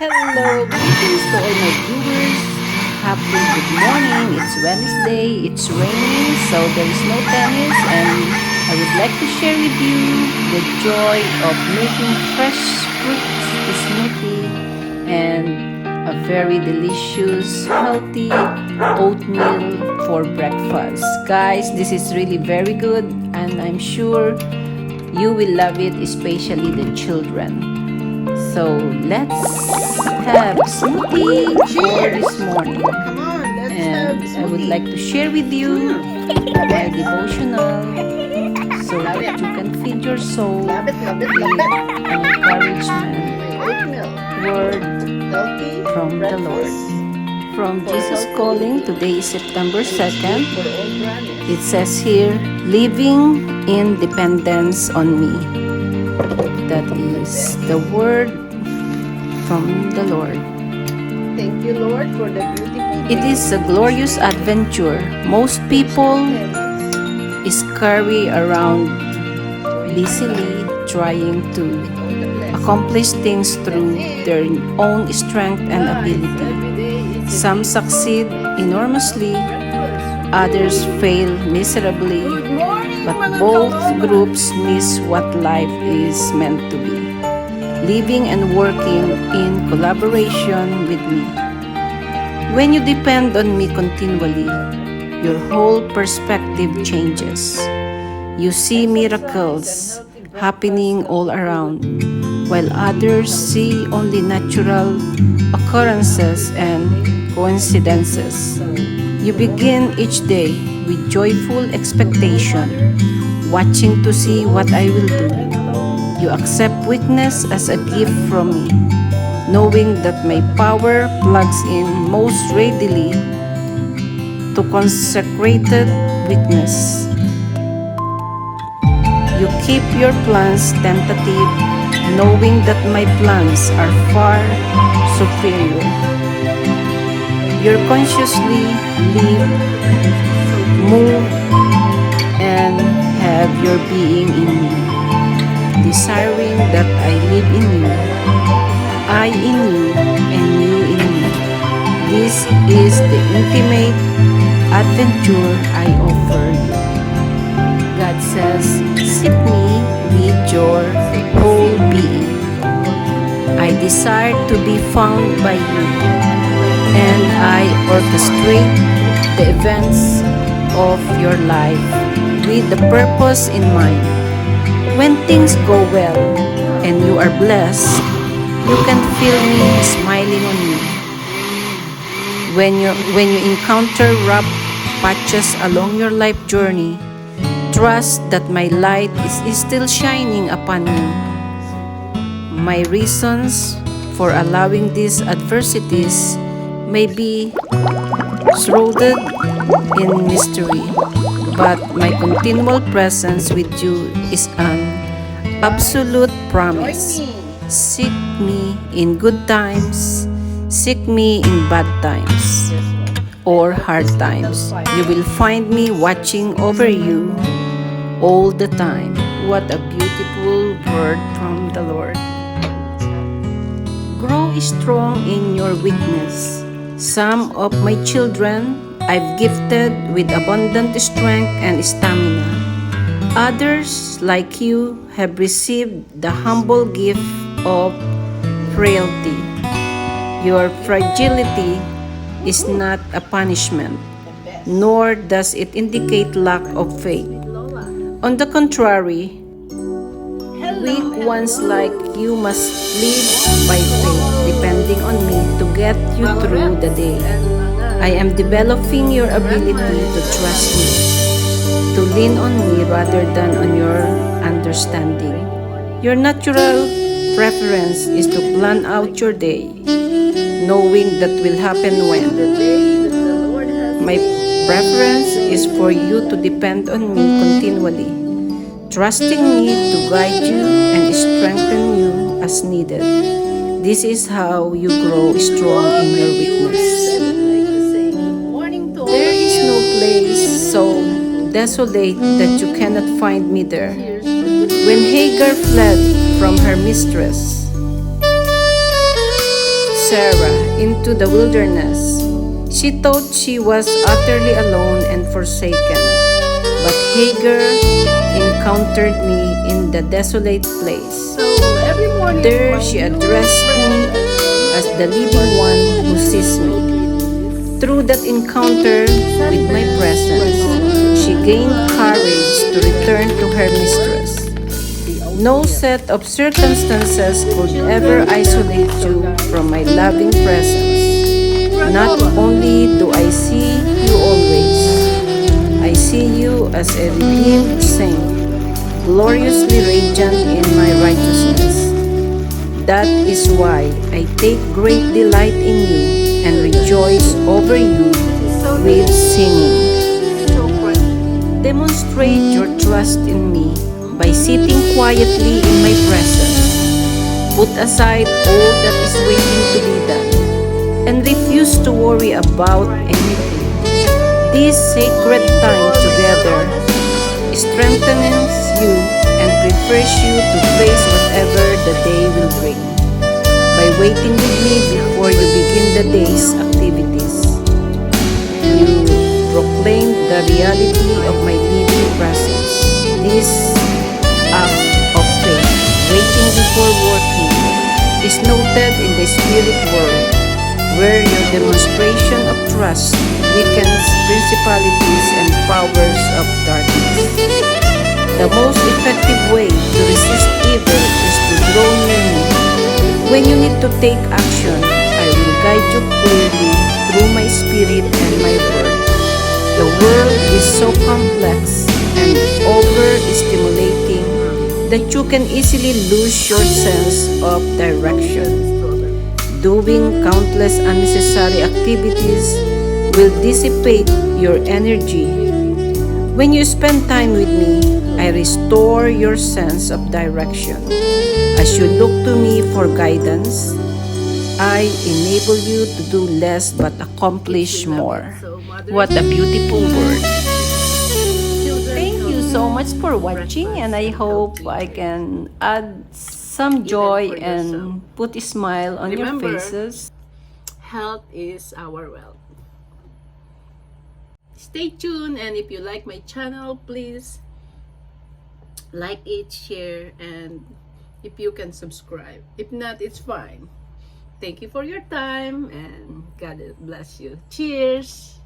Hello, greetings to all my viewers. Happy good morning. It's Wednesday. It's raining, so there is no tennis, and I would like to share with you the joy of making fresh fruit smoothie and a very delicious, healthy oatmeal for breakfast. Guys, this is really very good, and I'm sure you will love it, especially the children. So let's have smoothie for this morning. Come on, let's have And I would like to share with you my devotional so that you can feed your soul Love it, love it, with love it. an encouragement Oatmeal, word healthy from the Lord. From Jesus Calling, today is September 2nd. for all grannies. It says here, living in dependence on me. That is the word from the Lord. Thank you, Lord, for the beautiful. It is a glorious adventure. Most people is carry around busily trying to accomplish things through their own strength and ability. Some succeed enormously, others fail miserably, but both groups miss what life is meant to be. Living and working in collaboration with me. When you depend on me continually, your whole perspective changes. You see miracles happening all around, while others see only natural occurrences and coincidences. You begin each day with joyful expectation, watching to see what I will do. You accept weakness as a gift from me, knowing that my power plugs in most readily to consecrated weakness. You keep your plans tentative, knowing that my plans are far superior. You consciously live, move, and have your being in me, desiring that I live in you, I in you, and you in me. This is the intimate adventure I offer you. God says, seek me with your whole being. I desire to be found by you, and I orchestrate the events of your life with the purpose in mind. When things go well and you are blessed, you can feel me smiling on you. When you encounter rough patches along your life journey, trust that my light is still shining upon you. My reasons for allowing these adversities may be shrouded in mystery, but my continual presence with you is an absolute promise. Seek me in good times, seek me in bad times or hard times. You will find me watching over you all the time. What a beautiful word from the Lord. Grow strong in your weakness. Some of my children I've gifted with abundant strength and stamina. Others, like you, have received the humble gift of frailty. Your fragility is not a punishment, nor does it indicate lack of faith. On the contrary, weak ones like you must live by faith, depending on me to get you through the day. I am developing your ability to trust me, to lean on me rather than on your understanding. Your natural preference is to plan out your day, knowing that will happen when. My preference is for you to depend on me continually, trusting me to guide you and strengthen you as needed. This is how you grow strong in your weakness. There is no place so desolate that you cannot find me there. When Hagar fled from her mistress, Sarah into the wilderness. She thought she was utterly alone and forsaken. But Hagar encountered me in the desolate place. So every morning, There my she new addressed me friend, as the living one who sees me. Through that encounter with my presence, she gained courage to return to her mistress. No set of circumstances could ever isolate you from my loving presence. Not only do I see you always, I see you as a redeemed saint, gloriously radiant in my righteousness. That is why I take great delight in you and rejoice over you with singing. so friend, Demonstrate your trust in me by sitting quietly in my presence. Put aside all that is waiting to be done and refuse to worry about anything. This sacred time together strengthens you and prepares you to face whatever the day will bring. By waiting with me before you begin the day's activities, you proclaim the reality of my living presence. This act of faith, waiting before working, is noted in the spirit world, where your demonstration of trust weakens principalities and powers of darkness. The most effective way to resist evil is to draw near me. When you need to take action, I will guide you clearly through my spirit and my word. The world is so complex and overstimulating that you can easily lose your sense of direction. Doing countless unnecessary activities will dissipate your energy. When you spend time with me, I restore your sense of direction. As you look to me for guidance, I enable you to do less but accomplish more. What a beautiful word. Thank you so much for watching, and I hope I can add some joy and put a smile on your Remember, faces. health is our wealth. Stay tuned, and if you like my channel, please like it, share, and if you can subscribe. If not, it's fine. Thank you for your time, and God bless you. Cheers!